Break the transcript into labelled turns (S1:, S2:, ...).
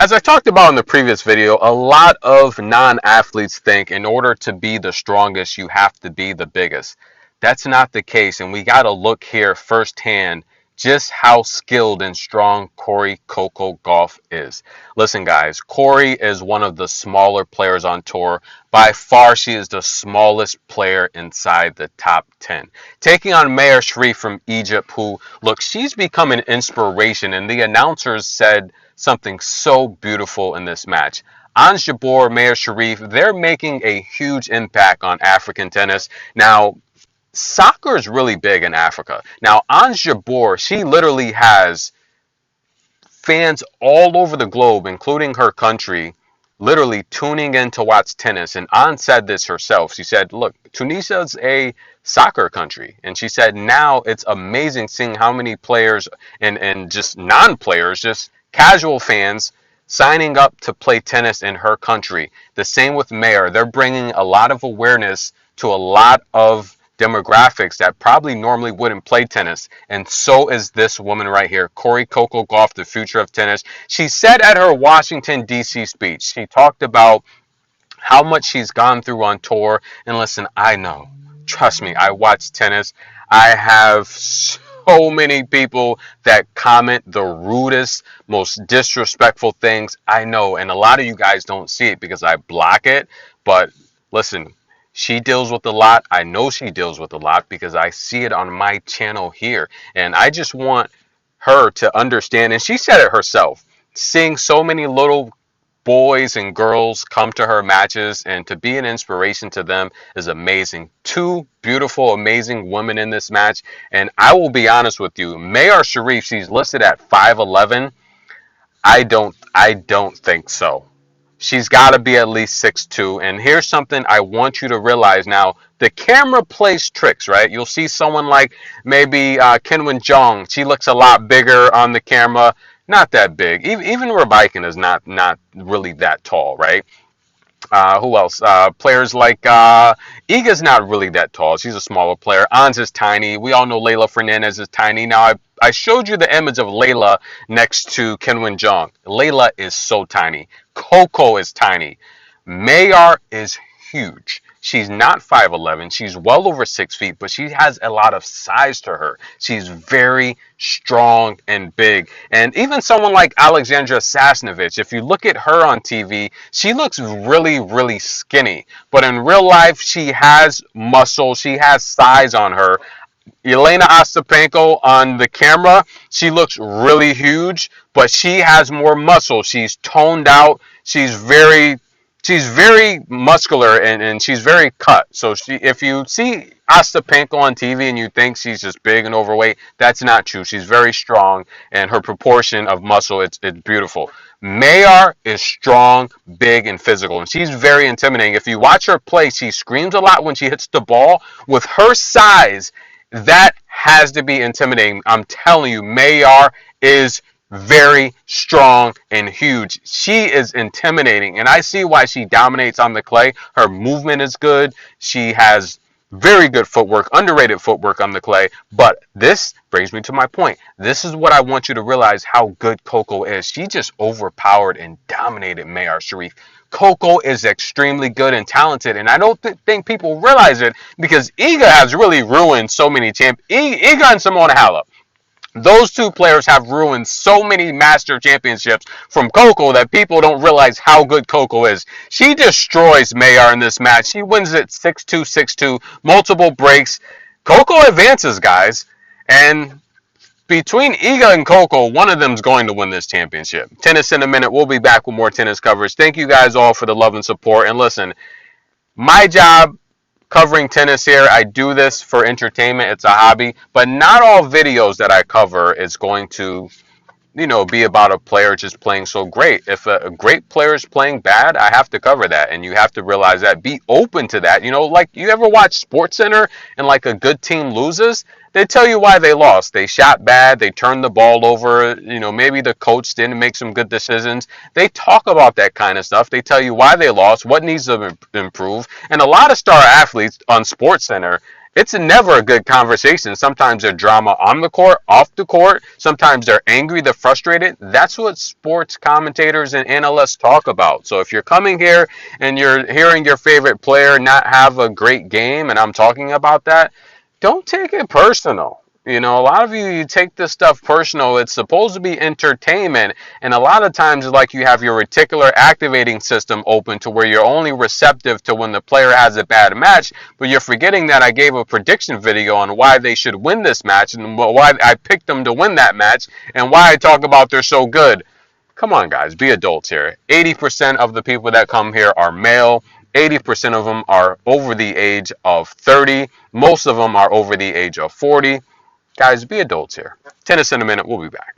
S1: As I talked about in the previous video, a lot of non-athletes think in order to be the strongest, you have to be the biggest. That's not the case, and we got to look here firsthand just how skilled and strong Coco Gauff is. Listen, guys, Corey is one of the smaller players on tour. By far, she is the smallest player inside the top 10. Taking on Mayar Sherif from Egypt, who, look, she's become an inspiration, and the announcers said something so beautiful in this match. Ons Jabeur, Mayar Sherif, they're making a huge impact on African tennis. Now, soccer is really big in Africa. Now, Ons Jabeur, she literally has fans all over the globe, including her country, literally tuning in to watch tennis. And Anne said this herself. She said, look, Tunisia is a soccer country. And she said, now it's amazing seeing how many players and just non-players, just casual fans signing up to play tennis in her country. The same with Mayar. They're bringing a lot of awareness to a lot of demographics that probably normally wouldn't play tennis, and so is this woman right here, Coco Gauff, the future of tennis. She said at her Washington, D.C. speech, she talked about how much she's gone through on tour, and listen, I know, trust me, I watch tennis. I have so many people that comment the rudest, most disrespectful things. I know, and a lot of you guys don't see it because I block it, but listen, she deals with a lot. I know she deals with a lot because I see it on my channel here. And I just want her to understand, and she said it herself, seeing so many little boys and girls come to her matches and to be an inspiration to them is amazing. Two beautiful, amazing women in this match. And I will be honest with you, Mayar Sherif, she's listed at 5'11". I don't think so. She's got to be at least 6'2". And here's something I want you to realize now. The camera plays tricks, right? You'll see someone like maybe Kinwen Jong. She looks a lot bigger on the camera. Not that big. Even Rabikin is not really that tall, right? Who else? Players like Iga's not really that tall. She's a smaller player. Ans is tiny. We all know Leylah Fernandez is tiny. Now, I showed you the image of Leylah next to Kinwen Jong. Leylah is so tiny. Coco is tiny. Mayar is huge. She's not 5'11". She's well over 6 feet, but she has a lot of size to her. She's very strong and big. And even someone like Alexandra Sasnovich, if you look at her on TV, she looks really, really skinny. But in real life, she has muscle. She has size on her. Elena Ostapenko on the camera, she looks really huge, but she has more muscle. She's toned out. She's very muscular and she's very cut. So if you see Ostapenko on TV and you think she's just big and overweight, that's not true. She's very strong, and her proportion of muscle, it's beautiful. Mayar is strong, big, and physical, and she's very intimidating. If you watch her play, she screams a lot when she hits the ball. With her size, that has to be intimidating. I'm telling you, Mayar is very strong and huge. She is intimidating, and I see why she dominates on the clay. Her movement is good. She has very good footwork, underrated footwork on the clay. But this brings me to my point. This is what I want you to realize how good Coco is. She just overpowered and dominated Mayar Sherif. Coco is extremely good and talented, and I don't think people realize it because Iga has really ruined so many champions. Iga and Simona Halep. Those two players have ruined so many master championships from Coco that people don't realize how good Coco is. She destroys Mayar in this match. She wins it 6-2, 6-2, multiple breaks. Coco advances, guys. And between Iga and Coco, one of them is going to win this championship. Tennis in a minute. We'll be back with more tennis coverage. Thank you guys all for the love and support. And listen, my job covering tennis here, I do this for entertainment. It's a hobby, but not all videos that I cover is going to, be about a player just playing so great. If a great player is playing bad, I have to cover that, and you have to realize that. Be open to that. Like you ever watch SportsCenter and like a good team loses, they tell you why they lost. They shot bad. They turned the ball over. Maybe the coach didn't make some good decisions. They talk about that kind of stuff. They tell you why they lost, what needs to improve. And a lot of star athletes on SportsCenter, It's never a good conversation. Sometimes there's drama on the court, off the court. Sometimes they're angry, they're frustrated. That's what sports commentators and analysts talk about. So if you're coming here and you're hearing your favorite player not have a great game, and I'm talking about that, don't take it personal. You know, a lot of you take this stuff personal. It's supposed to be entertainment, and a lot of times, like, you have your reticular activating system open to where you're only receptive to when the player has a bad match, but you're forgetting that I gave a prediction video on why they should win this match and why I picked them to win that match and why I talk about they're so good. Come on, guys, be adults here. 80% of the people that come here are male. 80% of them are over the age of 30. Most of them are over the age of 40. Guys, be adults here. Tennis in a minute. We'll be back.